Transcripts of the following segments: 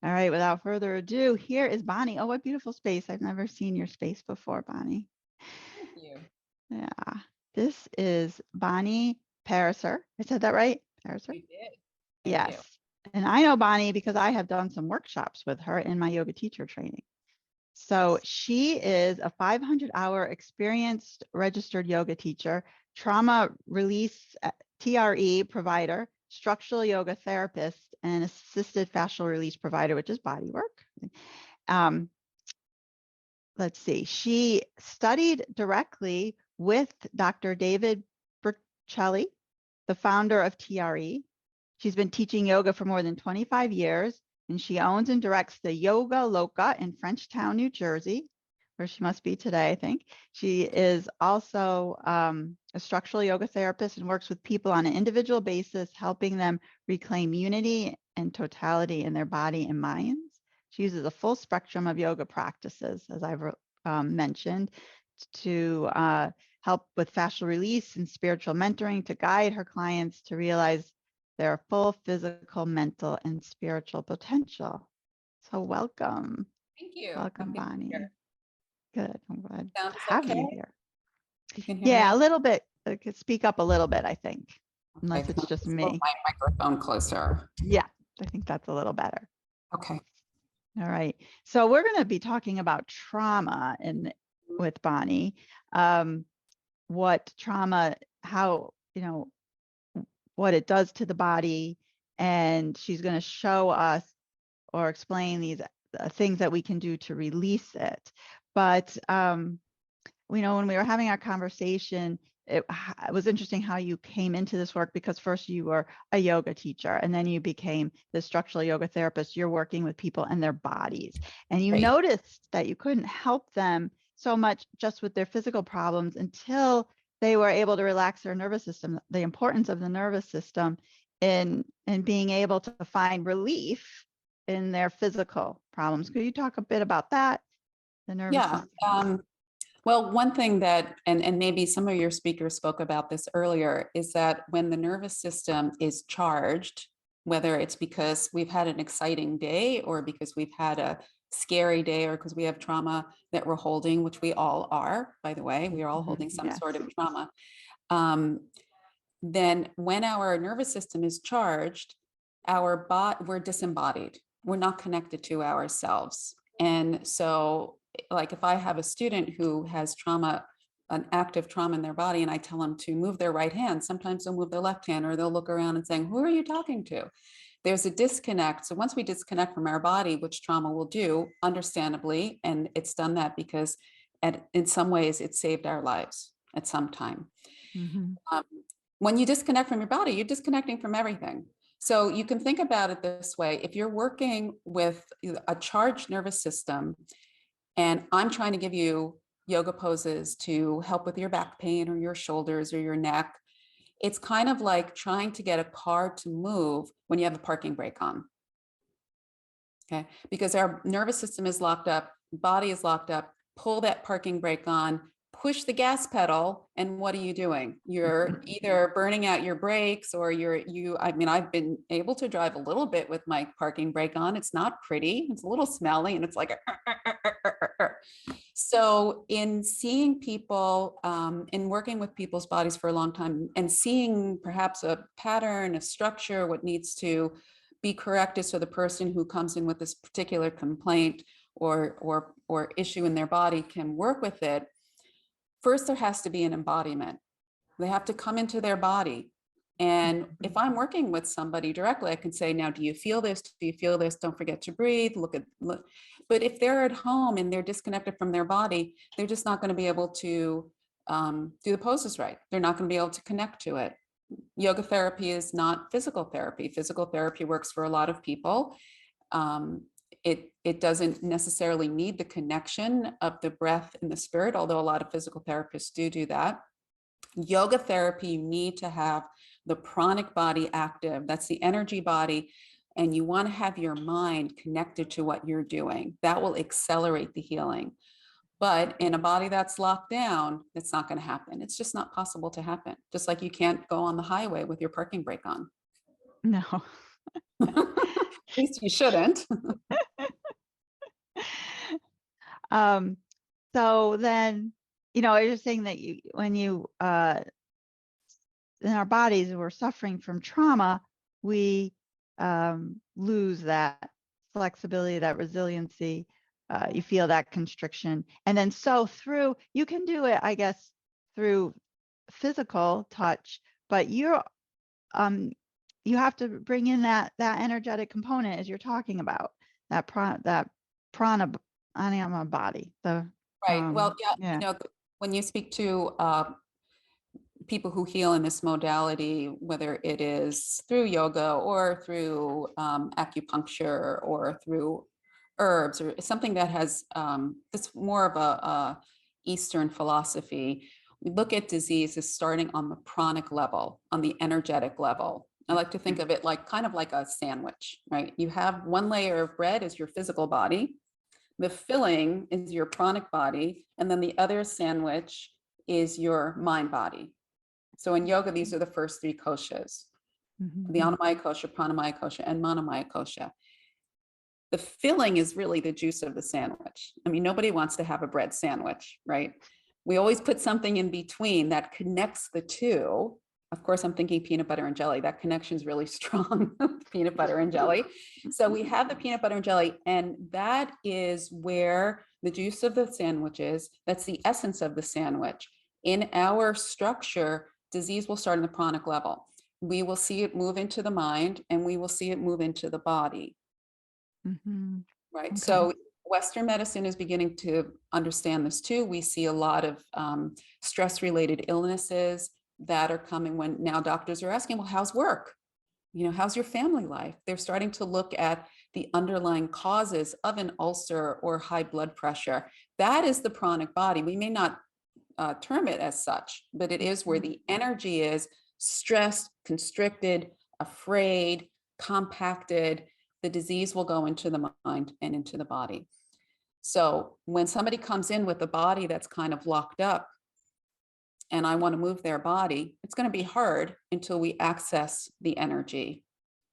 All right, without further ado, here is Bonnie. Oh, what beautiful space. I've never seen your space before, Bonnie. Thank you. Yeah, this is Bonnie Pariser. I said that right? Pariser? You did. Thank you. Yes. And I know Bonnie because I have done some workshops with her in my yoga teacher training. So she is a 500-hour experienced registered yoga teacher, trauma release TRE provider, structural yoga therapist, and assisted fascial release provider, which is body work. Um, let's see. She studied directly with Dr. David Bercelli, the founder of TRE. She's been teaching yoga for more than 25 years, and she owns and directs the Yoga Loca in Frenchtown, New Jersey, where she must be today, I think. She is also a structural yoga therapist and works with people on an individual basis, helping them reclaim unity and totality in their body and minds. She uses a full spectrum of yoga practices, as I've mentioned, to help with fascial release and spiritual mentoring, to guide her clients to realize their full physical, mental, and spiritual potential. So welcome. Thank you. Welcome, Happy to be here. Bonnie. Good. I'm glad Sounds to have okay. you here. You can hear me Yeah, a okay? little bit. I could speak up a little bit, I think, Okay, unless can it's I just just move me. my microphone closer? Yeah, I think that's a little better. Okay. All right. So we're going to be talking about trauma with Bonnie. What trauma, how, what it does to the body. And she's going to show us or explain these things that we can do to release it. But, when we were having our conversation, it was interesting how you came into this work, because first you were a yoga teacher and then you became the structural yoga therapist. You're working with people and their bodies, and you Right. noticed that you couldn't help them so much just with their physical problems until they were able to relax their nervous system, the importance of the nervous system in being able to find relief in their physical problems. Could you talk a bit about that? The nervous Yeah. system. Well, one thing that, and maybe some of your speakers spoke about this earlier, is that when the nervous system is charged, whether it's because we've had an exciting day or because we've had a scary day or because we have trauma that we're holding, which we all are, by the way, we are all holding some Yes. sort of trauma. Then when our nervous system is charged, we're disembodied. We're not connected to ourselves. And so, like if I have a student who has trauma, an active trauma in their body, and I tell them to move their right hand, sometimes they'll move their left hand, or they'll look around and saying, who are you talking to? There's a disconnect. So once we disconnect from our body, which trauma will do, understandably, and it's done that because in some ways it saved our lives at some time. Mm-hmm. When you disconnect from your body, you're disconnecting from everything. So you can think about it this way. If you're working with a charged nervous system, and I'm trying to give you yoga poses to help with your back pain or your shoulders or your neck, it's kind of like trying to get a car to move when you have a parking brake on. Okay, because our nervous system is locked up, body is locked up, pull that parking brake on, push the gas pedal, and what are you doing? You're either burning out your brakes or I've been able to drive a little bit with my parking brake on. It's not pretty, it's a little smelly, and it's like so in seeing people, in working with people's bodies for a long time and seeing perhaps a pattern, a structure, what needs to be corrected so the person who comes in with this particular complaint or issue in their body can work with it, first there has to be an embodiment. They have to come into their body. And if I'm working with somebody directly, I can say, now, do you feel this? Do you feel this? Don't forget to breathe. Look. But if they're at home and they're disconnected from their body, they're just not going to be able to do the poses right. They're not going to be able to connect to it. Yoga therapy is not physical therapy. Physical therapy works for a lot of people. It doesn't necessarily need the connection of the breath and the spirit, although a lot of physical therapists do that. Yoga therapy, you need to have the pranic body active. That's the energy body. And you want to have your mind connected to what you're doing. That will accelerate the healing. But in a body that's locked down, it's not going to happen. It's just not possible to happen. Just like you can't go on the highway with your parking brake on. No. least you shouldn't. So then, I was just saying that when you in our bodies, we're suffering from trauma, we lose that flexibility, that resiliency. You feel that constriction. And then you can do it, I guess, through physical touch, but you have to bring in that energetic component as you're talking about, that prana anima body. Right. Well, Yeah. when you speak to people who heal in this modality, whether it is through yoga or through acupuncture or through herbs or something that has that's more of a Eastern philosophy, we look at disease as starting on the pranic level, on the energetic level. I like to think of it like kind of like a sandwich, right? You have one layer of bread as your physical body, the filling is your pranic body, and then the other sandwich is your mind body. So in yoga, these are the first three koshas, the Annamaya kosha, Pranamaya kosha, and Manomaya kosha. The filling is really the juice of the sandwich. I mean, nobody wants to have a bread sandwich, right? We always put something in between that connects the two. Of course, I'm thinking peanut butter and jelly. That connection is really strong, peanut butter and jelly. So we have the peanut butter and jelly, and that is where the juice of the sandwich is. That's the essence of the sandwich. In our structure, disease will start in the pranic level. We will see it move into the mind, and we will see it move into the body. Right. Okay. So Western medicine is beginning to understand this too. We see a lot of stress-related illnesses that are coming when now doctors are asking, well, how's work? How's your family life? They're starting to look at the underlying causes of an ulcer or high blood pressure. That is the pranic body. We may not term it as such, but it is where the energy is stressed, constricted, afraid, compacted. The disease will go into the mind and into the body. So when somebody comes in with a body that's kind of locked up and I want to move their body, it's going to be hard until we access the energy.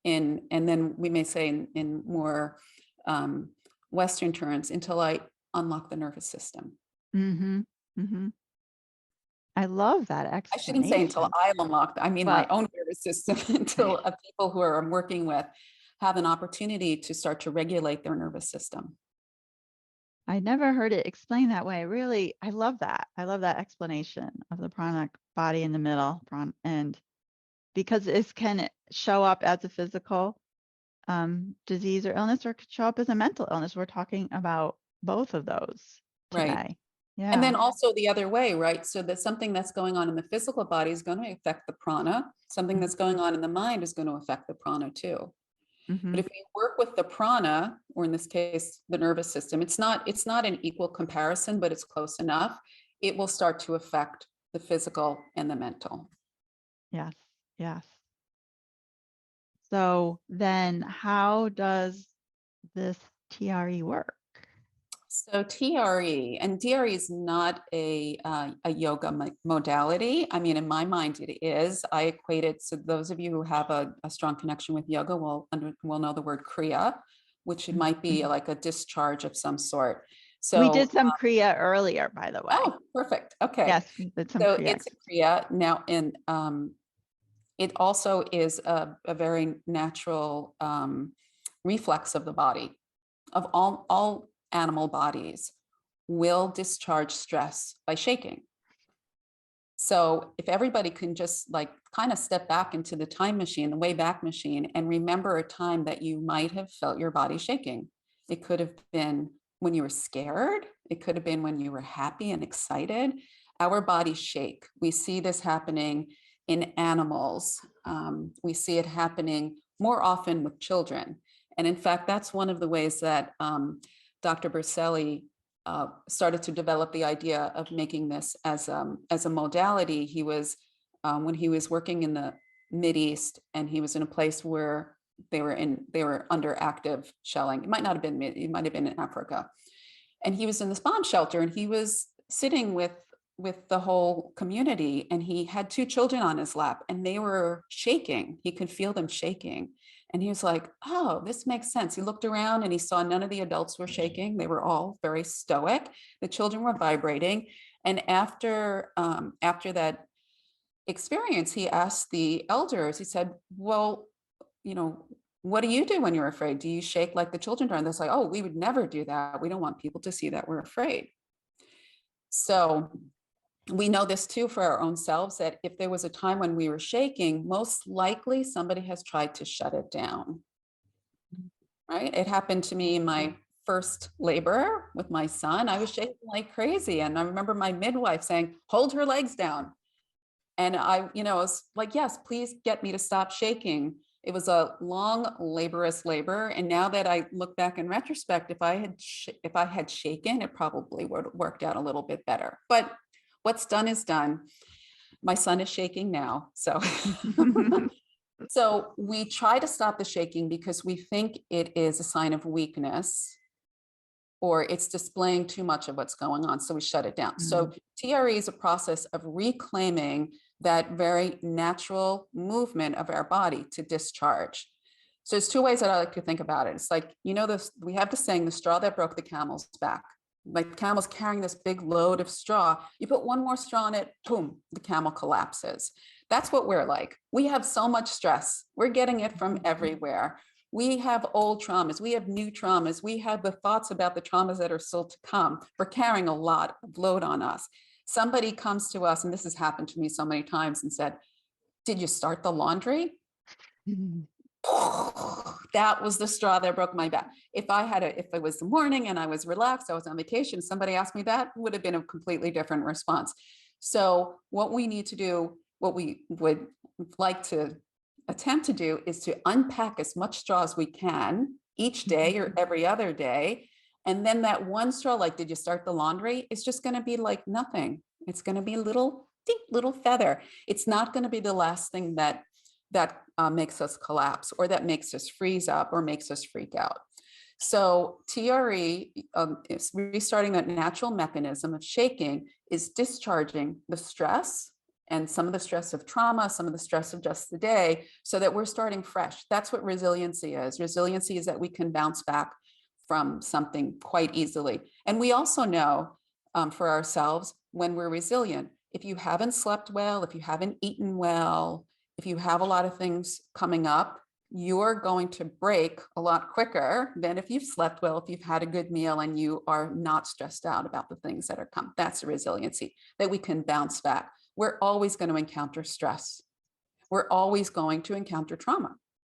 And then we may say in more Western terms, until I unlock the nervous system. I love that explanation. I shouldn't say until I unlock, I mean my own nervous system, until people who I'm working with have an opportunity to start to regulate their nervous system. I never heard it explained that way. Really, I love that. I love that explanation of the pranic body in the middle, and because this can show up as a physical disease or illness, or could show up as a mental illness. We're talking about both of those today. Right. Yeah. And then also the other way, right? So that something that's going on in the physical body is going to affect the prana. Something that's going on in the mind is going to affect the prana too. But if we work with the prana, or in this case, the nervous system, it's not an equal comparison, but it's close enough. It will start to affect the physical and the mental. Yes. Yes. So then how does this TRE work? So TRE, and DRE is not a yoga modality. I mean, in my mind, it is. I equate it. So those of you who have a strong connection with yoga will know the word Kriya, which it might be like a discharge of some sort. So we did some Kriya earlier, by the way. Oh, perfect. Okay. Yes, we did some So Kriya. it's a Kriya now, and it also is a very natural reflex of the body, of all animal bodies will discharge stress by shaking. So if everybody can just like kind of step back into the time machine, the Wayback Machine, and remember a time that you might have felt your body shaking. It could have been when you were scared. It could have been when you were happy and excited. Our bodies shake. We see this happening in animals. We see it happening more often with children. And in fact, that's one of the ways that Dr. Berselli started to develop the idea of making this as a modality. He was when he was working in the Mideast, and he was in a place where they were under active shelling. It might not have been, it might have been in Africa, and he was in this bomb shelter, and he was sitting with the whole community, and he had two children on his lap, and they were shaking. He could feel them shaking, And he was like, oh, this makes sense. He looked around and he saw none of the adults were shaking. They were all very stoic. The children were vibrating. And after that experience, he asked the elders, he said, well, you know, what do you do when you're afraid? Do you shake like the children do? And they're like, oh, we would never do that. We don't want people to see that we're afraid. So we know this too for our own selves, that if there was a time when we were shaking, most likely somebody has tried to shut it down, right? It happened to me in my first labor with my son. I was shaking like crazy. And I remember my midwife saying, hold her legs down. And I, was like, yes, please get me to stop shaking. It was a long, laborious labor. And now that I look back in retrospect, if I had shaken, it probably would have worked out a little bit better. But what's done is done. My son is shaking now. So, so we try to stop the shaking because we think it is a sign of weakness or it's displaying too much of what's going on. So we shut it down. So TRE is a process of reclaiming that very natural movement of our body to discharge. So there's two ways that I like to think about it. It's like, this, we have the saying, the straw that broke the camel's back. Like the camel's carrying this big load of straw. You put one more straw in it, boom, the camel collapses. That's what we're like. We have so much stress. We're getting it from everywhere. We have old traumas. We have new traumas. We have the thoughts about the traumas that are still to come. We're carrying a lot of load on us. Somebody comes to us, and this has happened to me so many times, and said, did you start the laundry? That was the straw that broke my back. If it was the morning and I was relaxed, I was on vacation, somebody asked me that, would have been a completely different response. So what we need to do, what we would like to attempt to do, is to unpack as much straw as we can each day or every other day. And then that one straw, like, did you start the laundry? It's just going to be like nothing. It's going to be little feather. It's not going to be the last thing that makes us collapse or that makes us freeze up or makes us freak out. So TRE is restarting that natural mechanism of shaking, is discharging the stress and some of the stress of trauma, some of the stress of just the day, so that we're starting fresh. That's what resiliency is. Resiliency is that we can bounce back from something quite easily. And we also know for ourselves, when we're resilient, if you haven't slept well, if you haven't eaten well, if you have a lot of things coming up, you're going to break a lot quicker than if you've slept well, if you've had a good meal and you are not stressed out about the things that are coming. That's a resiliency, that we can bounce back. We're always going to encounter stress. We're always going to encounter trauma.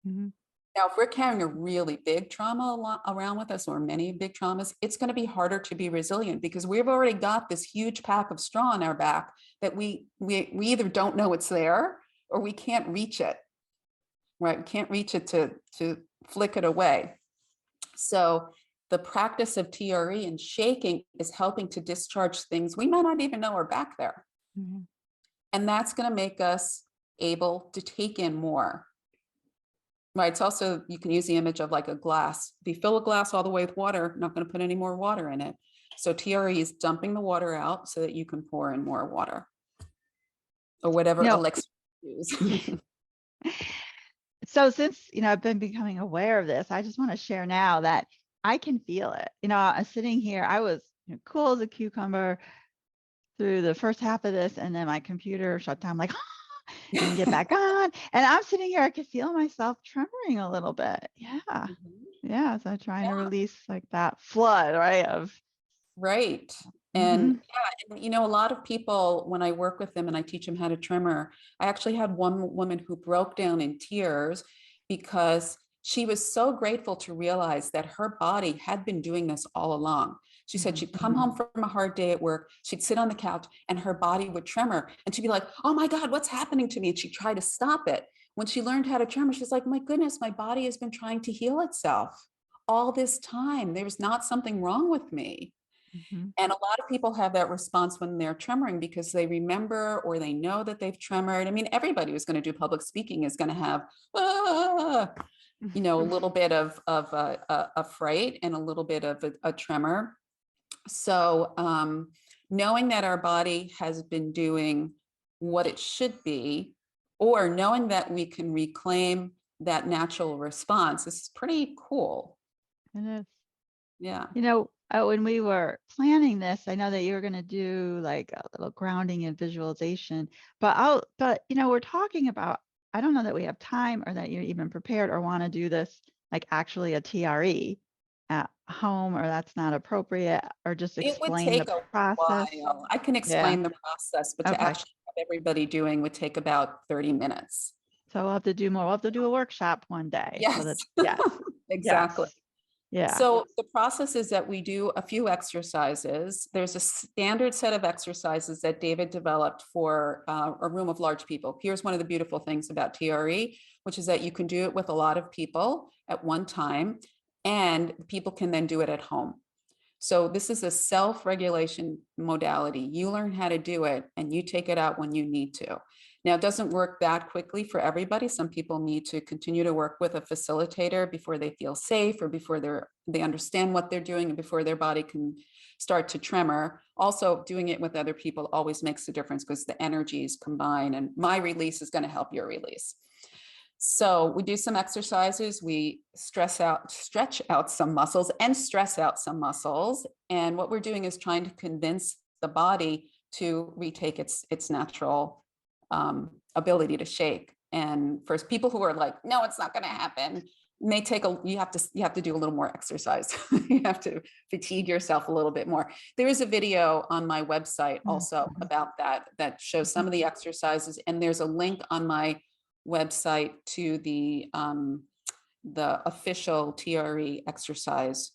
Mm-hmm. Now, if we're carrying a really big trauma around with us, or many big traumas, it's going to be harder to be resilient because we've already got this huge pack of straw on our back that we either don't know it's there or we can't reach it, right? We can't reach it to flick it away. So the practice of TRE and shaking is helping to discharge things we might not even know are back there. Mm-hmm. And that's going to make us able to take in more. Right. It's also, you can use the image of like a glass. If you fill a glass all the way with water, not going to put any more water in it. So TRE is dumping the water out so that you can pour in more water or whatever elixir you use. So since, I've been becoming aware of this, I just want to share now that I can feel it. I'm sitting here, I was cool as a cucumber through the first half of this, and then my computer shut down, like, and get back on. And I'm sitting here, I can feel myself tremoring a little bit. Yeah. Mm-hmm. Yeah. So I'm trying to release like that flood, right? Right. And and a lot of people, when I work with them and I teach them how to tremor, I actually had one woman who broke down in tears because she was so grateful to realize that her body had been doing this all along. She said she'd come home from a hard day at work, she'd sit on the couch and her body would tremor and she'd be like, oh my God, what's happening to me? And she'd try to stop it. When she learned how to tremor, she's like, my goodness, my body has been trying to heal itself all this time. There was not something wrong with me. Mm-hmm. And a lot of people have that response when they're tremoring because they remember or they know that they've tremored. I mean, everybody who's going to do public speaking is going to have, a little bit of a fright and a little bit of a tremor. So knowing that our body has been doing what it should be, or knowing that we can reclaim that natural response is pretty cool. It is. Yeah. When we were planning this, I know that you were going to do like a little grounding and visualization, but we're talking about, I don't know that we have time or that you're even prepared or want to do this like actually a TRE at home, or that's not appropriate, or just It would explain the take a process. while. I can Yeah. explain the process, but to Okay. actually have everybody doing would take about 30 minutes. So we'll have to do more. We'll have to do a workshop one day. So that, Yes, yes. exactly. Yes. Yeah. So the process is that we do a few exercises. There's a standard set of exercises that David developed for a room of large people. Here's one of the beautiful things about TRE, which is that you can do it with a lot of people at one time, and people can then do it at home. So this is a self-regulation modality. You learn how to do it and you take it out when you need to. Now, it doesn't work that quickly for everybody. Some people need to continue to work with a facilitator before they feel safe, or before they understand what they're doing, and before their body can start to tremor. Also, doing it with other people always makes a difference because the energies combine, and my release is going to help your release. So we do some exercises, we stretch out some muscles and stress out some muscles. And what we're doing is trying to convince the body to retake its natural ability to shake. And for people who are like, no, it's not going to happen, may take you have to do a little more exercise. You have to fatigue yourself a little bit more. There is a video on my website also about that shows some of the exercises, and there's a link on my website to the official TRE exercise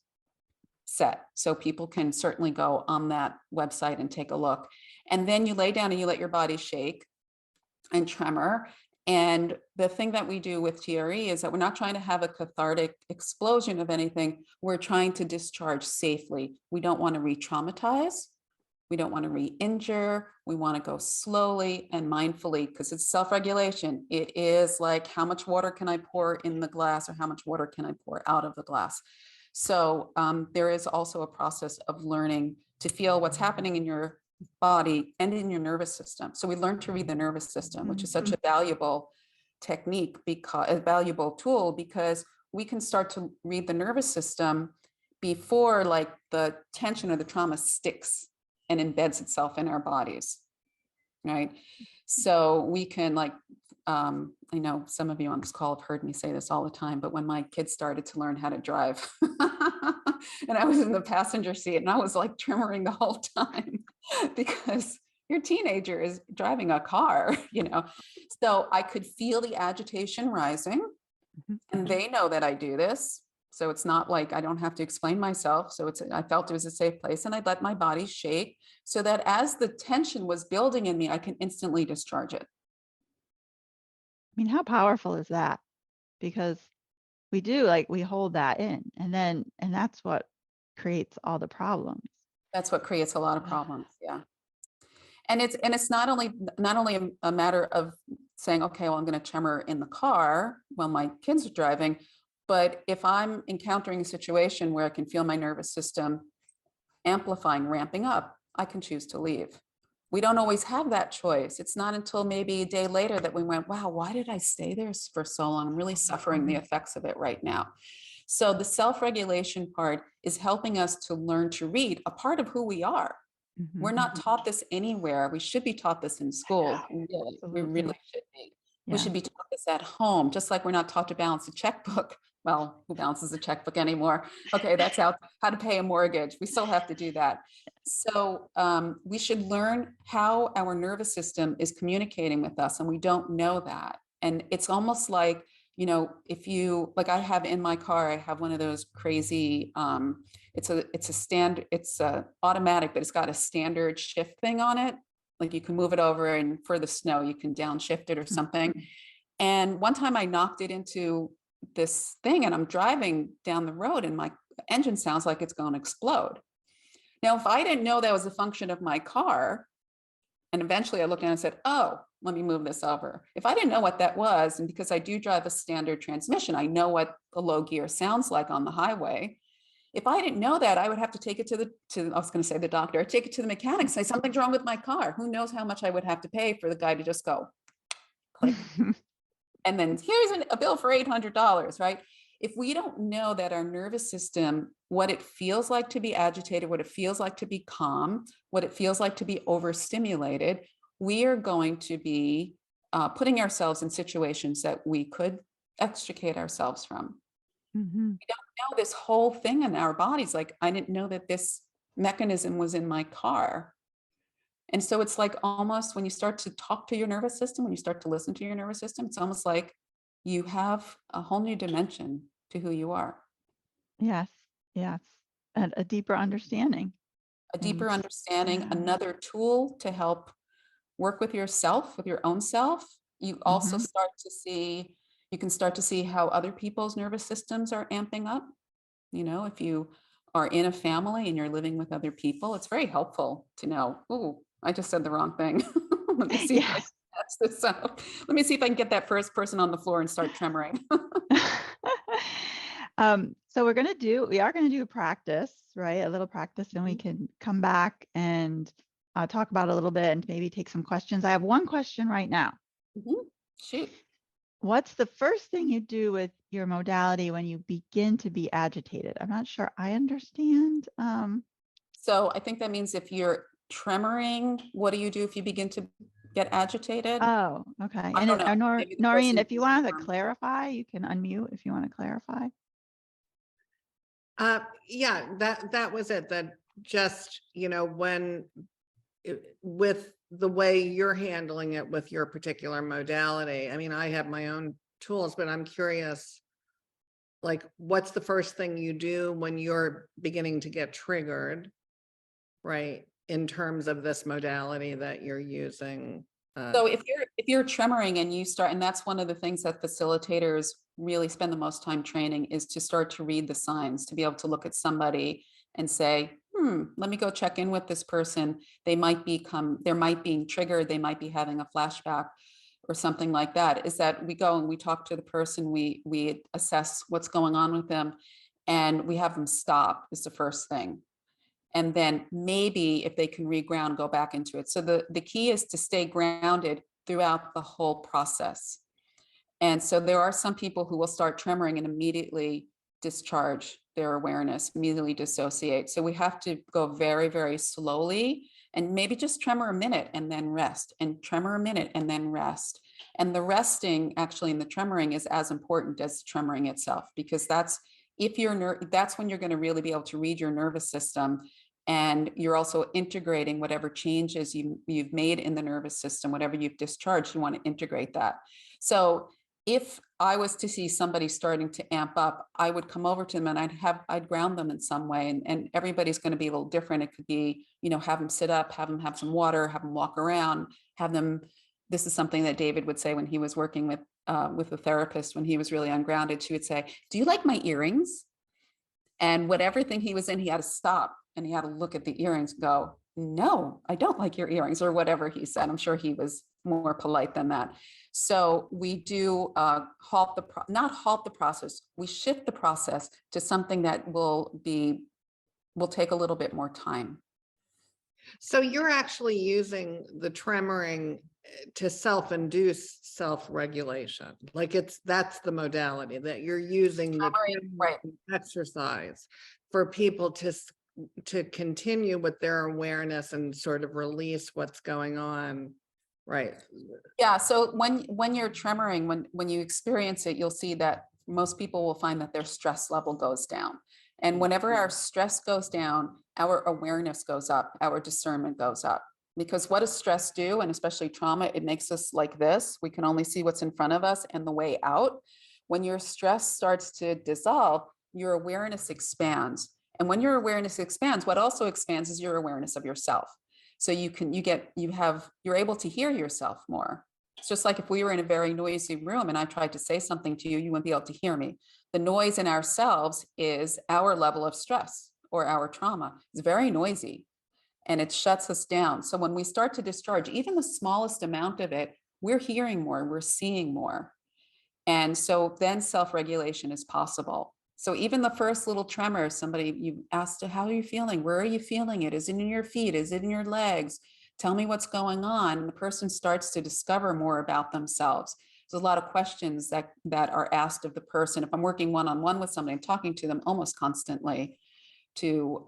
set. So people can certainly go on that website and take a look. And then you lay down and you let your body shake and tremor. And the thing that we do with TRE is that we're not trying to have a cathartic explosion of anything. We're trying to discharge safely. We don't want to re-traumatize. We don't want to re-injure. We want to go slowly and mindfully, because it's self-regulation. It is like, how much water can I pour in the glass, or how much water can I pour out of the glass? So there is also a process of learning to feel what's happening in your body and in your nervous system. So we learn to read the nervous system, which is such a valuable technique, because a valuable tool, because we can start to read the nervous system before like the tension or the trauma sticks and embeds itself in our bodies, right? So we can like, I know some of you on this call have heard me say this all the time, but when my kids started to learn how to drive and I was in the passenger seat and I was like tremoring the whole time because your teenager is driving a car, so I could feel the agitation rising, and they know that I do this. So it's not like I don't have to explain myself. So I felt it was a safe place, and I let my body shake so that as the tension was building in me, I can instantly discharge it. I mean, how powerful is that? Because we hold that in, and that's what creates all the problems. That's what creates a lot of problems. Yeah. And it's not only a matter of saying, okay, well, I'm going to tremor in the car while my kids are driving. But if I'm encountering a situation where I can feel my nervous system amplifying, ramping up, I can choose to leave. We don't always have that choice. It's not until maybe a day later that we went, wow, why did I stay there for so long? I'm really suffering the effects of it right now. So the self-regulation part is helping us to learn to read a part of who we are. We're not taught this anywhere. We should be taught this in school. We really should be. We should be taught this at home, just like we're not taught to balance a checkbook. Well, who balances a checkbook anymore? Okay, that's how to pay a mortgage. We still have to do that. So we should learn how our nervous system is communicating with us, and we don't know that. And it's almost like, if you, like I have in my car, I have one of those crazy, it's a automatic, but it's got a standard shift thing on it. Like you can move it over, and for the snow, you can downshift it or something. And one time I knocked it into this thing, and I'm driving down the road and my engine sounds like it's going to explode. Now, if I didn't know that was a function of my car, and eventually I looked down and said, oh, let me move this over. If I didn't know what that was, and because I do drive a standard transmission, I know what the low gear sounds like on the highway. If I didn't know that, I would have to take it to I was going to say the doctor, take it to the mechanic, say something's wrong with my car. Who knows how much I would have to pay for the guy to just go click. and then here's a bill for $800, right? If we don't know that our nervous system, what it feels like to be agitated, what it feels like to be calm, what it feels like to be overstimulated, we are going to be putting ourselves in situations that we could extricate ourselves from. Mhm. We don't know this whole thing in our bodies. Like, I didn't know that this mechanism was in my car. And so it's like almost when you start to talk to your nervous system, when you start to listen to your nervous system, it's almost like you have a whole new dimension to who you are, Yes, yes, and a deeper understanding. a And deeper understanding, yeah. another tool to help work with yourself, with your own self. You also Mhm. start to see, you can start to see how other people's nervous systems are amping up. You know, if you are in a family and you're living with other people, it's very helpful to know, oh, I just said the wrong thing. Let me see if I can Yes. patch this up. Let me see if I can get that first person on the floor and start tremoring. So we are gonna do a practice, right? A little practice, and we can come back and talk about it a little bit and maybe take some questions. I have one question right now. Mhm. Shoot. What's the first thing you do with your modality when you begin to be agitated? I'm not sure I understand. So I think that means if you're tremoring, what do you do if you begin to get agitated? Oh, okay. I And don't know. Maybe the Noreen, person if you who's want to clarify, you can unmute if you want to clarify. Yeah, that was it. That just, when with the way you're handling it with your particular modality. I mean, I have my own tools, but I'm curious, like, what's the first thing you do when you're beginning to get triggered, right? In terms of this modality that you're using. So if you're tremoring and you start, and that's one of the things that facilitators really spend the most time training, is to start to read the signs, to be able to look at somebody and say, let me go check in with this person. They might being triggered, they might be having a flashback or something like that. Is that we go and we talk to the person, we assess what's going on with them, and we have them stop is the first thing. And then maybe if they can reground, go back into it. So the key is to stay grounded throughout the whole process. And so there are some people who will start tremoring and immediately discharge their awareness, immediately dissociate. So we have to go very, very slowly and maybe just tremor a minute and then rest, and tremor a minute and then rest. And the resting actually in the tremoring is as important as tremoring itself, because that's when you're going to really be able to read your nervous system, and you're also integrating whatever changes you've made in the nervous system, whatever you've discharged, you want to integrate that. So if I was to see somebody starting to amp up, I would come over to them and I'd ground them in some way. And everybody's going to be a little different. It could be, have them sit up, have them have some water, have them walk around, have them. This is something that David would say when he was working with a therapist when he was really ungrounded. She would say, "Do you like my earrings?" And whatever thing he was in, he had to stop and he had to look at the earrings and go, "No, I don't like your earrings," or whatever he said. I'm sure he was more polite than that. So we do not halt the process. We shift the process to something that will take a little bit more time. So you're actually using the tremoring to self-induce self-regulation. Like that's the modality that you're using, the Right. exercise for people to continue with their awareness and sort of release what's going on. Right. Yeah. So when you're tremoring, when you experience it, you'll see that most people will find that their stress level goes down. And whenever our stress goes down, our awareness goes up, our discernment goes up. Because what does stress do? And especially trauma, it makes us like this. We can only see what's in front of us and the way out. When your stress starts to dissolve, your awareness expands. And when your awareness expands, what also expands is your awareness of yourself. So you're able to hear yourself more. It's just like if we were in a very noisy room and I tried to say something to you, you wouldn't be able to hear me. The noise in ourselves is our level of stress or our trauma. It's very noisy and it shuts us down. So when we start to discharge even the smallest amount of it, we're hearing more, we're seeing more. And so then self-regulation is possible. So even the first little tremor, somebody you asked, how are you feeling? Where are you feeling it? Is it in your feet? Is it in your legs? Tell me what's going on. And the person starts to discover more about themselves. There's a lot of questions that are asked of the person. If I'm working one-on-one with somebody, I'm talking to them almost constantly to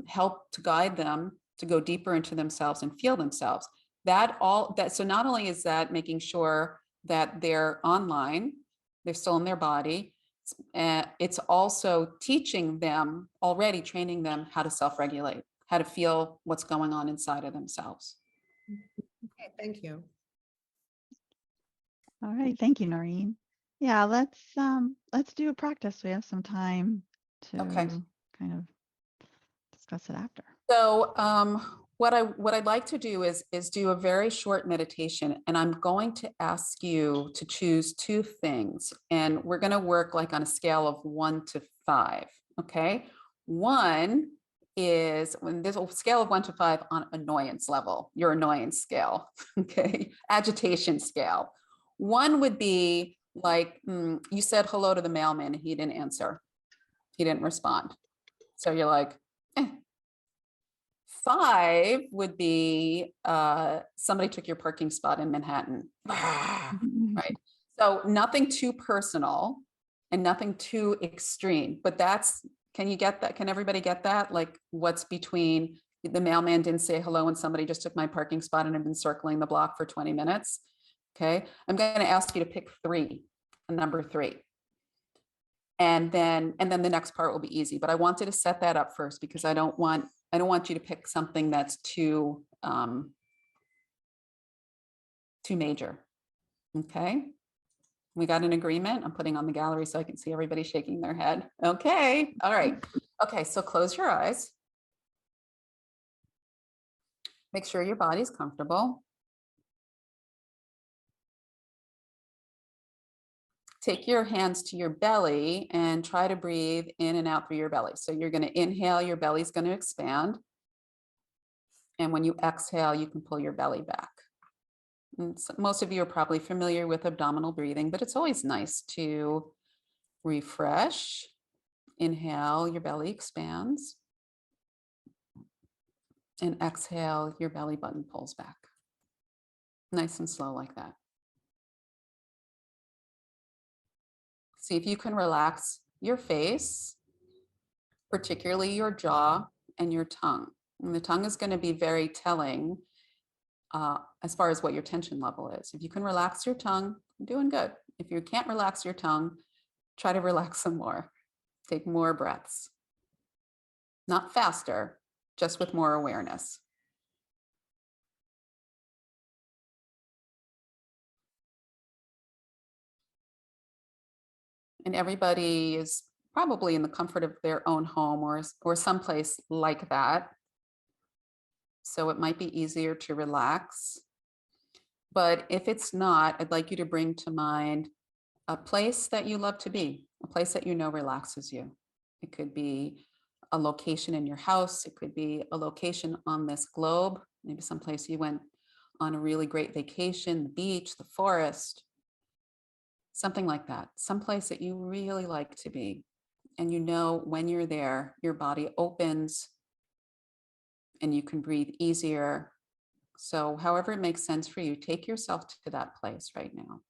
help to guide them to go deeper into themselves and feel themselves. So not only is that making sure that they're online, they're still in their body, it's also teaching them, already training them how to self-regulate, how to feel what's going on inside of themselves. Okay, thank you. All right, thank you, Noreen. Yeah, let's do a practice. We have some time to Okay. kind of discuss it after. So what I'd like to do is do a very short meditation, and I'm going to ask you to choose two things, and we're going to work like on a scale of 1 to 5. Okay, 1 is when there's a scale of 1 to 5 on annoyance level, your annoyance scale. Okay, agitation scale. 1 would be like you said hello to the mailman, and he didn't answer, he didn't respond, so you're like, eh. 5 would be somebody took your parking spot in Manhattan. Right. So nothing too personal and nothing too extreme, but can you get that? Can everybody get that? Like what's between the mailman didn't say hello and somebody just took my parking spot and I've been circling the block for 20 minutes. Okay. I'm going to ask you to pick 3, a number 3. And then the next part will be easy, but I wanted to set that up first because I don't want you to pick something that's too major. Okay. We got an agreement. I'm putting on the gallery so I can see everybody shaking their head. Okay. All right. Okay. So close your eyes. Make sure your body's comfortable. Take your hands to your belly and try to breathe in and out through your belly. So you're going to inhale, your belly's going to expand. And when you exhale, you can pull your belly back. So most of you are probably familiar with abdominal breathing, but it's always nice to refresh. Inhale, your belly expands. And exhale, your belly button pulls back. Nice and slow like that. See if you can relax your face, particularly your jaw and your tongue. And the tongue is going to be very telling as far as what your tension level is. If you can relax your tongue, you're doing good. If you can't relax your tongue, try to relax some more. Take more breaths. Not faster, just with more awareness. And everybody is probably in the comfort of their own home or someplace like that. So it might be easier to relax. But if it's not, I'd like you to bring to mind a place that you love to be, a place that you know relaxes you. It could be a location in your house. It could be a location on this globe, maybe someplace you went on a really great vacation, the beach, the forest, something like that, someplace that you really like to be. And you know when you're there, your body opens and you can breathe easier. So however it makes sense for you, take yourself to that place right now.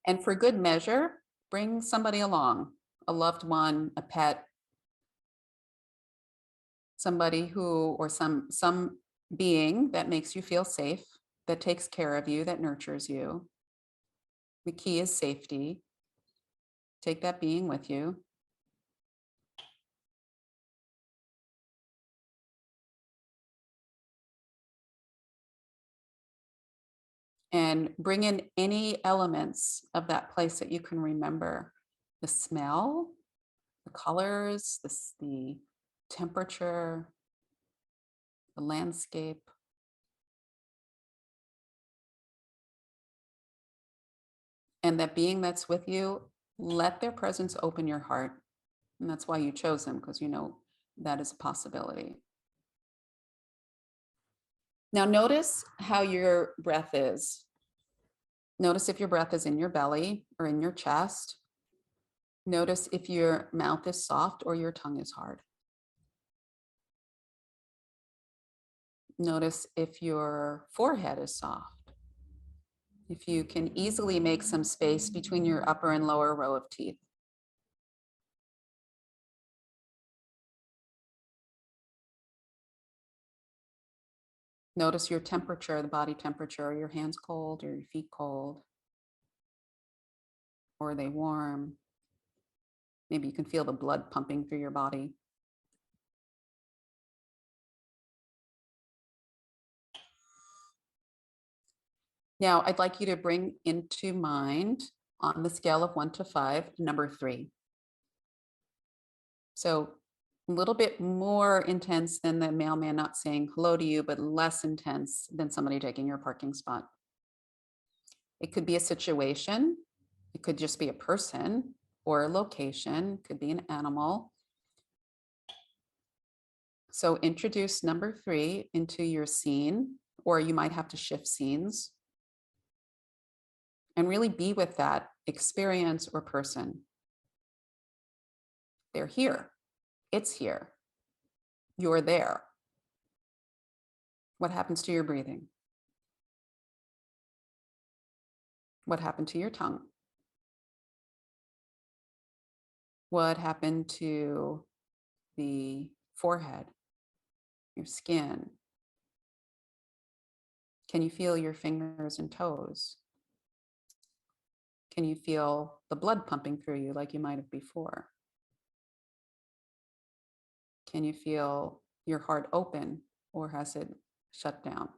And for good measure, bring somebody along, a loved one, a pet, somebody who, or some being that makes you feel safe, that takes care of you, that nurtures you. The key is safety. Take that being with you. And bring in any elements of that place that you can remember. The smell, the colors, the temperature, the landscape. And that being that's with you, let their presence open your heart. And that's why you chose them, because you know that is a possibility. Now notice how your breath is. Notice if your breath is in your belly or in your chest. Notice if your mouth is soft or your tongue is hard. Notice if your forehead is soft. If you can easily make some space between your upper and lower row of teeth. Notice your temperature, the body temperature. Are your hands cold or your feet cold? Or are they warm? Maybe you can feel the blood pumping through your body. Now, I'd like you to bring into mind on the scale of 1 to 5, number 3. So a little bit more intense than the mailman not saying hello to you, but less intense than somebody taking your parking spot. It could be a situation. It could just be a person or a location. It could be an animal. So introduce number 3 into your scene, or you might have to shift scenes. And really be with that experience or person. They're here. It's here. You're there. What happens to your breathing? What happened to your tongue? What happened to the forehead, your skin? Can you feel your fingers and toes? Can you feel the blood pumping through you like you might have before? Can you feel your heart open, or has it shut down?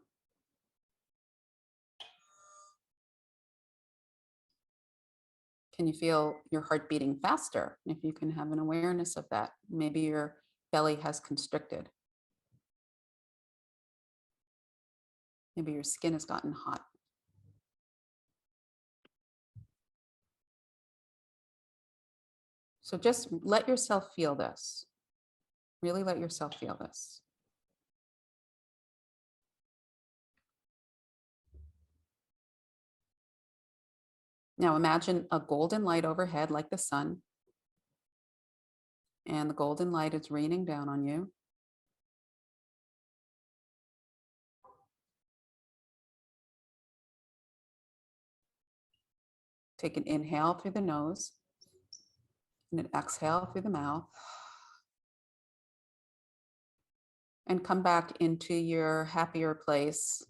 Can you feel your heart beating faster? If you can have an awareness of that, maybe your belly has constricted. Maybe your skin has gotten hot. So just let yourself feel this. Really let yourself feel this. Now imagine a golden light overhead like the sun. And the golden light is raining down on you. Take an inhale through the nose and an exhale through the mouth. And come back into your happier place,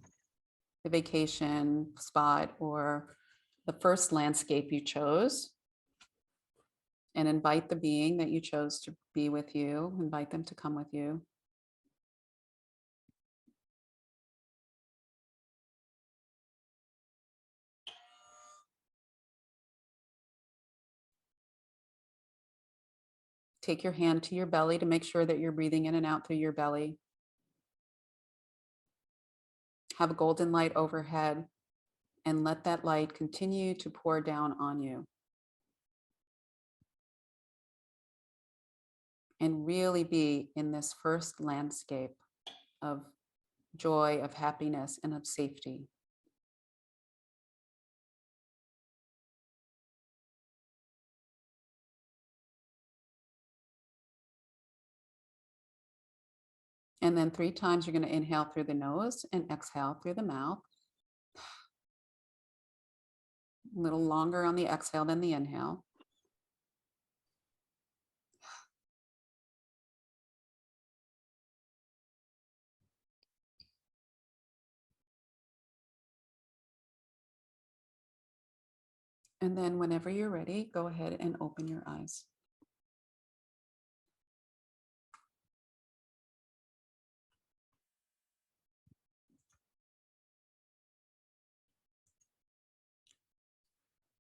the vacation spot or the first landscape you chose. And invite the being that you chose to be with you, invite them to come with you. Take your hand to your belly to make sure that you're breathing in and out through your belly. Have a golden light overhead and let that light continue to pour down on you. And really be in this first landscape of joy, of happiness, and of safety. And then 3 times you're going to inhale through the nose and exhale through the mouth. A little longer on the exhale than the inhale. And then whenever you're ready, go ahead and open your eyes.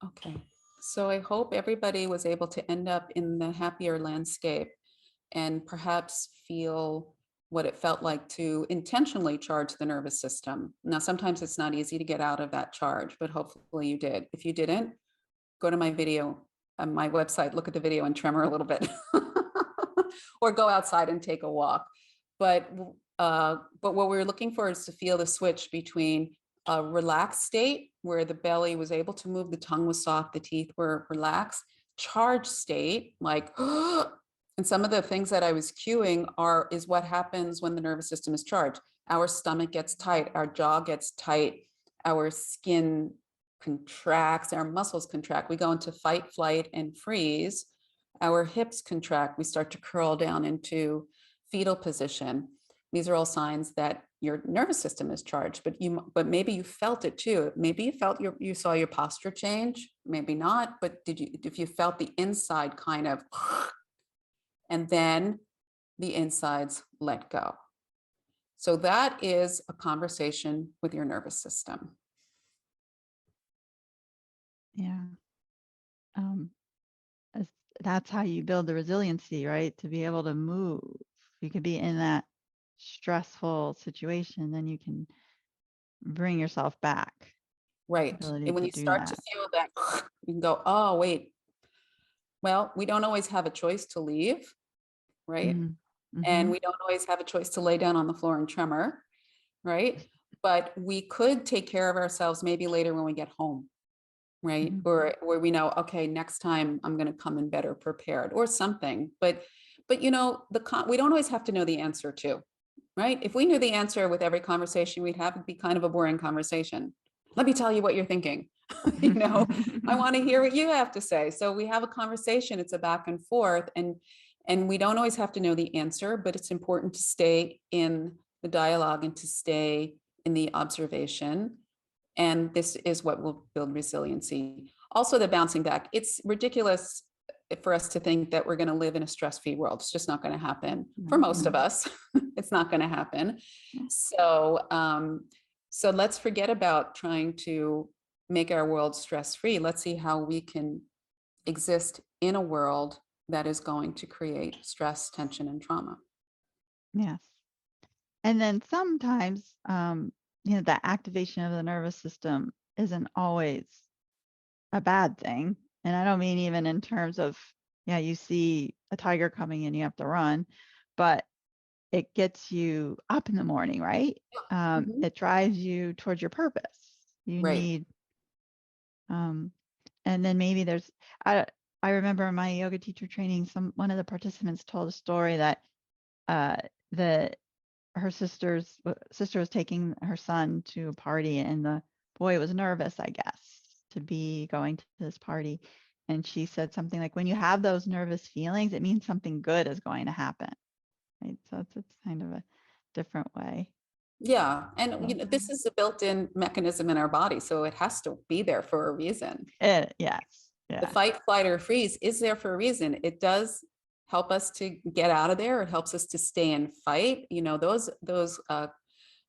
Okay, so I hope everybody was able to end up in the happier landscape and perhaps feel what it felt like to intentionally charge the nervous system. Now, sometimes it's not easy to get out of that charge, but hopefully you did. If you didn't, go to my video on my website, look at the video and tremor a little bit, or go outside and take a walk. But what we're looking for is to feel the switch between a relaxed state where the belly was able to move, the tongue was soft, the teeth were relaxed, charged state, like, and some of the things that I was cueing is what happens when the nervous system is charged. our stomach gets tight, our jaw gets tight, our skin contracts, our muscles contract. We go into fight, flight, and freeze. Our hips contract. We start to curl down into fetal position. These are all signs that your nervous system is charged, but maybe you felt it too. Maybe you saw your posture change, maybe not, but if you felt the inside kind of, and then the insides let go. So that is a conversation with your nervous system. Yeah. as- That's how you build the resiliency, right? To be able to move. You could be in that stressful situation, then you can bring yourself back. Right. Ability And when to you do start to that. feel that, you can go, oh, wait. Well, we don't always have a choice to leave, right? Mhm. And Mhm. we don't always have a choice to lay down on the floor and tremor, right? But we could take care of ourselves maybe later when we get home, right? Mhm. Or where we know, okay, next time I'm going to come in better prepared or something. But we don't always have to know the answer too, right? If we knew the answer with every conversation we'd have, it'd be kind of a boring conversation. Let me tell you what you're thinking. I want to hear what you have to say. So we have a conversation, it's a back and forth, and we don't always have to know the answer, but it's important to stay in the dialogue and to stay in the observation. And this is what will build resiliency. Also, the bouncing back. It's ridiculous for us to think that we're going to live in a stress-free world. It's just not going to happen for most of us. It's not going to happen. So let's forget about trying to make our world stress-free. Let's see how we can exist in a world that is going to create stress, tension, and trauma. Yes. And then sometimes, the activation of the nervous system isn't always a bad thing. And I don't mean even in terms of, you see a tiger coming and you have to run, but it gets you up in the morning, right? It drives you towards your purpose. You Right. need, and then maybe I remember in my yoga teacher training, one of the participants told a story that her sister was taking her son to a party, and the boy was nervous, I guess, to be going to this party. And she said something like, when you have those nervous feelings, it means something good is going to happen. Right. So it's kind of a different way. Yeah. And this is a built-in mechanism in our body, so it has to be there for a reason. Yes. The Yeah. fight, flight, or freeze is there for a reason. It does help us to get out of there. It helps us to stay in fight. Those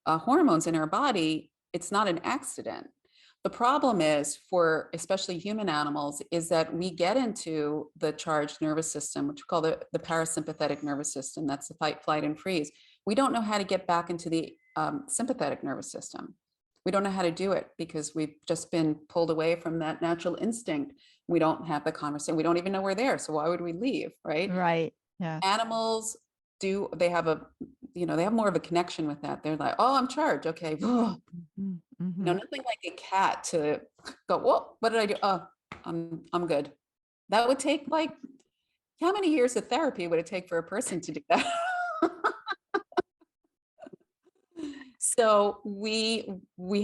hormones in our body, it's not an accident. The problem is, for especially human animals, is that we get into the charged nervous system, which we call the parasympathetic nervous system. That's the fight, flight, and freeze. We don't know how to get back into the sympathetic nervous system. We don't know how to do it because we've just been pulled away from that natural instinct. We don't have the conversation. We don't even know we're there. So why would we leave, right? Right. Yeah. Animals they have more of a connection with that. They're like, oh, I'm charged. Okay. Mm-hmm. Nothing like a cat to go, whoa, what did I do? Oh, I'm good. That would take how many years of therapy would it take for a person to do that? So we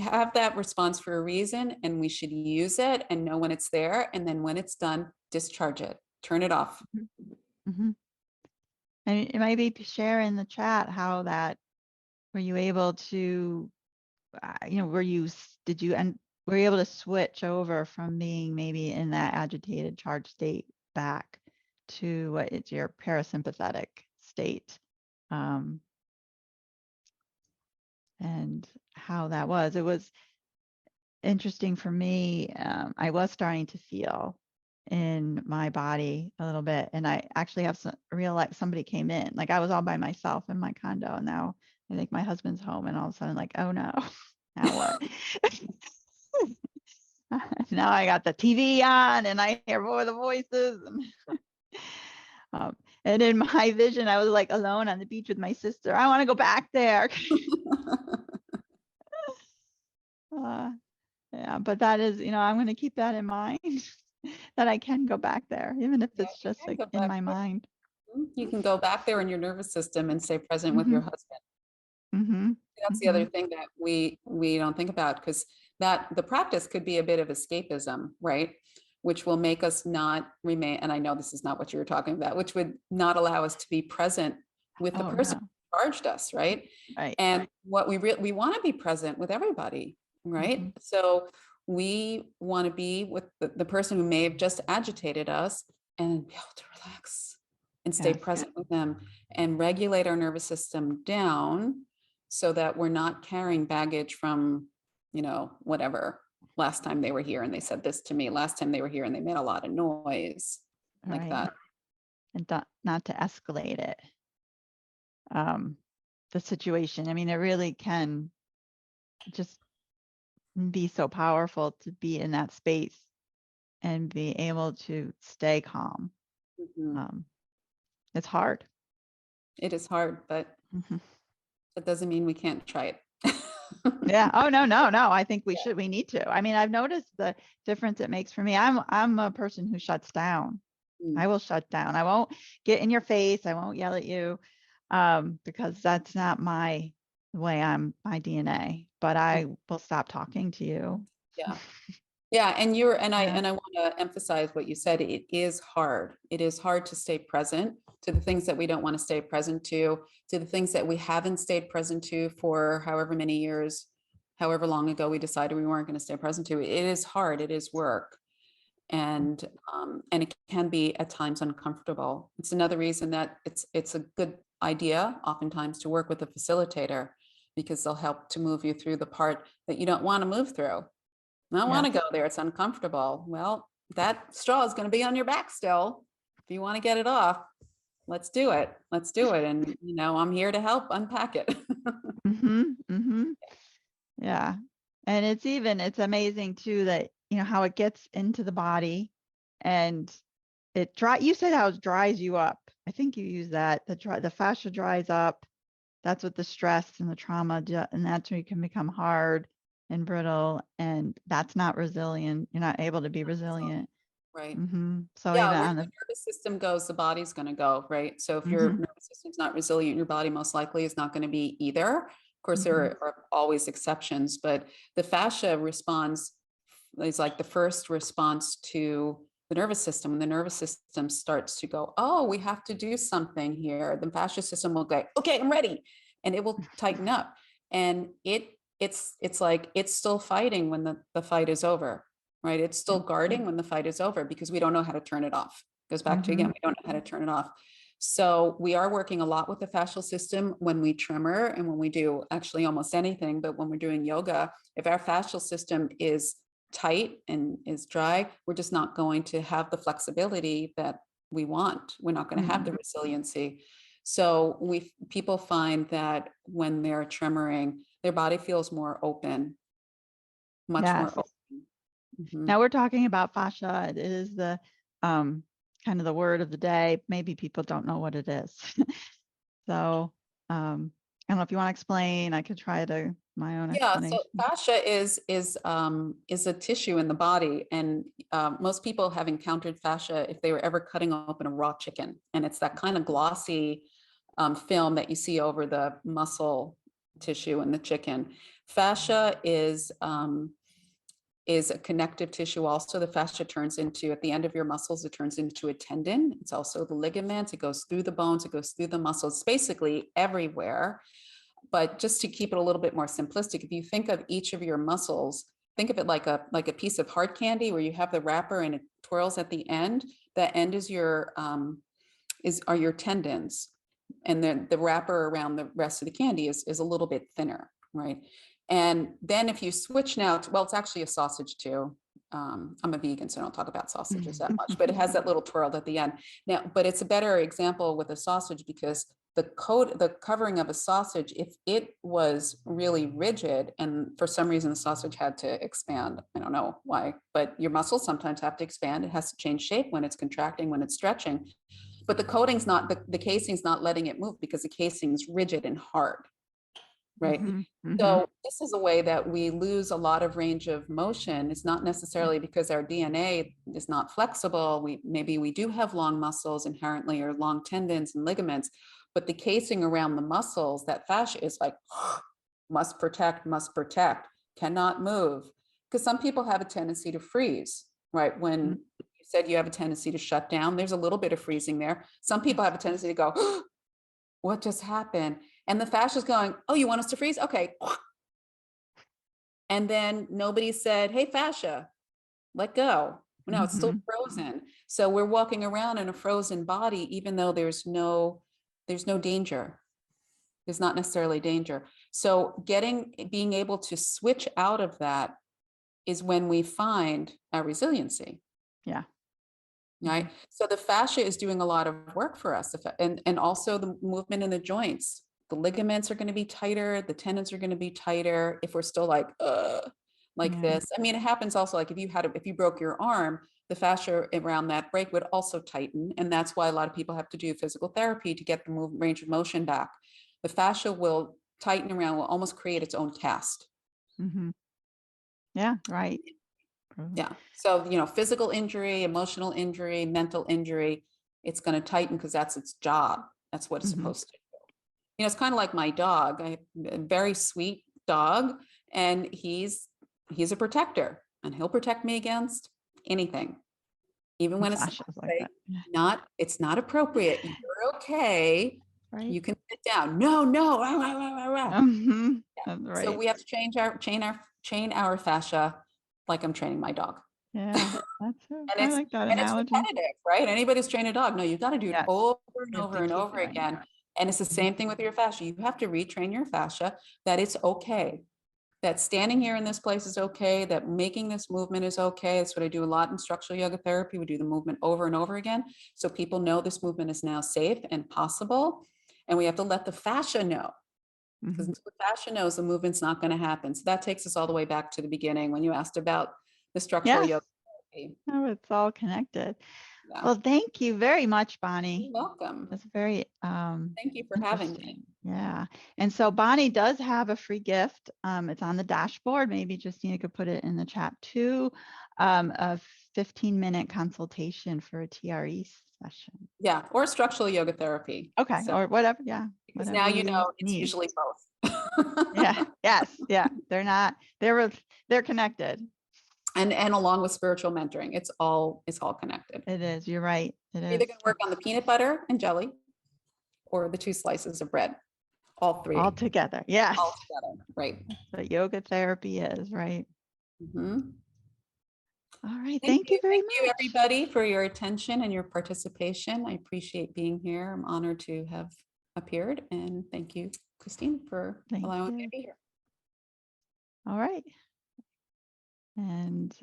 have that response for a reason, and we should use it and know when it's there. And then when it's done, discharge it, turn it off. Mm-hmm. And maybe share in the chat how that, were you able to, were you able to switch over from being maybe in that agitated charged state back to what is your parasympathetic state? And how that was. It was interesting for me. I was starting to feel in my body a little bit, and I actually have realized somebody came in. Like, I was all by myself in my condo, and now I think my husband's home, and all of a sudden, like, oh no, now what? Now I got the TV on, and I hear all the voices. And in my vision, I was like alone on the beach with my sister. I want to go back there. Yeah, but that is, I'm going to keep that in mind that I can go back there, even if it's just like in my mind. You can go back there in your nervous system and stay present with your husband. Mm-hmm. that's the other thing that we don't think about, because that the practice could be a bit of escapism, right? Which will make us not remain, and I know this is not what you were talking about, which would not allow us to be present with the Oh, person no. who charged us, right? Right. And what we want to be present with everybody, right? Mhm. So we want to be with the person who may have just agitated us and be able to relax and stay Yes. present with them and regulate our nervous system down so that we're not carrying baggage from, you know, whatever, last time they were here and they said this to me, last time they were here and they made a lot of noise, like Right. that. And not to escalate it. The situation. I mean, it really can just be so powerful to be in that space and be able to stay calm. Mhm. It's hard. It is hard, but Mhm. that doesn't mean we can't try it. Yeah. Oh, no. I think we need to. I mean, I've noticed the difference it makes for me. I'm a person who shuts down. I will shut down. I won't get in your face. I won't yell at you, because that's not my way. My DNA, but I will stop talking to you. Yeah. Yeah, and I Yeah. want to emphasize what you said. It is hard. It is hard to stay present to the things that we don't want to stay present to the things that we haven't stayed present to for however many years, however long ago we decided we weren't going to stay present to. It is hard. It is work, and it can be at times uncomfortable. It's another reason that it's a good idea oftentimes to work with a facilitator, because they'll help to move you through the part that you don't want to move through. I don't want to Yes. go there. It's uncomfortable. Well, that straw is going to be on your back still. If you want to get it off, let's do it. Let's do it. And, you know, I'm here to help unpack it. Yeah. And it's amazing too that, how it gets into the body and you said how it dries you up. I think you use that. The fascia dries up. That's what the stress and the trauma do, and that's when you can become hard and brittle, and that's not resilient. You're not able to be resilient. Right. So Yeah, even where on the the nervous system goes, the body's going to go, right? So if your mhm, nervous system's not resilient, your body most likely is not going to be either. Of course, there mhm. are always exceptions, but the fascia responds is like the first response to the nervous system. When the nervous system starts to go, oh, we have to do something here, the fascia system will go, okay, I'm ready, and it will tighten up. And it's like it's still fighting when the fight is over, right? It's still guarding when the fight is over because we don't know how to turn it off. Goes back to, again, we don't know how to turn it off. So we are working a lot with the fascial system when we tremor and when we do actually almost anything, but when we're doing yoga, if our fascial system is tight and is dry, we're just not going to have the flexibility that we want. We're not going to have the resiliency. So people find that when they're tremoring, their body feels more open, much more Yes. open. Mhm. Now we're talking about fascia. It is the kind of the word of the day. Maybe people don't know what it is. So I don't know if you want to explain. I could try my own Yeah, explanation. so fascia is a tissue in the body, and most people have encountered fascia if they were ever cutting open a raw chicken, and it's that kind of glossy film that you see over the muscle tissue in the chicken. Fascia is a connective tissue. Also, the fascia turns into, at the end of your muscles, it turns into a tendon. It's also the ligaments. It goes through the bones. It goes through the muscles. It's basically everywhere. But just to keep it a little bit more simplistic, if you think of each of your muscles, think of it like a piece of hard candy where you have the wrapper and it twirls at the end. That end is are your tendons, and then the wrapper around the rest of the candy is a little bit thinner, right? And then if you switch now to, well, it's actually a sausage too. I'm a vegan, so I don't talk about sausages that much, but it has that little twirl at the end. Now, but it's a better example with a sausage because the covering of a sausage, if it was really rigid and for some reason the sausage had to expand, I don't know why, but your muscles sometimes have to expand. It has to change shape when it's contracting, when it's stretching. But the coating's not, the casing's not letting it move because the casing's rigid and hard, right? So this is a way that we lose a lot of range of motion. It's not necessarily because our DNA is not flexible. Maybe we do have long muscles inherently or long tendons and ligaments, but the casing around the muscles, that fascia is like, must protect, cannot move. Because some people have a tendency to freeze, right? When you said you have a tendency to shut down, there's a little bit of freezing there. Some people have a tendency to go, oh, what just happened? And the fascia is going, oh, you want us to freeze? Okay. And then nobody said, hey, fascia, let go. No, it's still frozen. So we're walking around in a frozen body, even though there's no danger. There's not necessarily danger. So being able to switch out of that is when we find our resiliency. Yeah. Right. So the fascia is doing a lot of work for us, and also the movement in the joints. The ligaments are going to be tighter. The tendons are going to be tighter. If we're still like this. I mean, it happens also like if you broke your arm, the fascia around that break would also tighten. And that's why a lot of people have to do physical therapy to get the range of motion back. The fascia will tighten around, will almost create its own cast. Yeah, right. Yeah. So, physical injury, emotional injury, mental injury, it's going to tighten because that's its job. That's what it's supposed to do. It's kind of like my dog. I have a very sweet dog, and he's a protector, and he'll protect me against anything, even when it's like it's not appropriate. You're okay. Right. You can sit down. No. That's right. So we have to chain our fascia like I'm training my dog. Yeah, that's true. I like that analogy. It's repetitive, right? Anybody's trained a dog. No, you've got to do it over and over and over again. And it's the same thing with your fascia. You have to retrain your fascia that it's okay. That standing here in this place is okay. That making this movement is okay. That's what I do a lot in structural yoga therapy. We do the movement over and over again. So people know this movement is now safe and possible. And we have to let the fascia know. Because until the fascia knows, the movement's not going to happen. So that takes us all the way back to the beginning when you asked about the structural yoga therapy. Oh, it's all connected. Yeah. Well, thank you very much, Bonnie. You're welcome. That's very thank you for having me. Yeah. And so Bonnie does have a free gift. It's on the dashboard. Maybe Justina could put it in the chat too. A 15-minute consultation for a TRE session. Yeah, or structural yoga therapy. Okay, so, or whatever. Yeah. Because now it's usually both. Yeah. Yes. Yeah. They're connected. And along with spiritual mentoring, it's all connected. It is. You're right. It is. You're either going to work on the peanut butter and jelly, or the 2 slices of bread. All 3. All together. Yes. All together. Right. That's what yoga therapy is. Right. All right. Thank you very much. Thank you, everybody, for your attention and your participation. I appreciate being here. I'm honored to have appeared. And thank you, Christine, for allowing me to be here. All right. And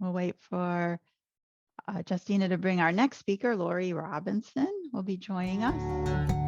we'll wait for Justina to bring our next speaker. Lori Robinson will be joining us.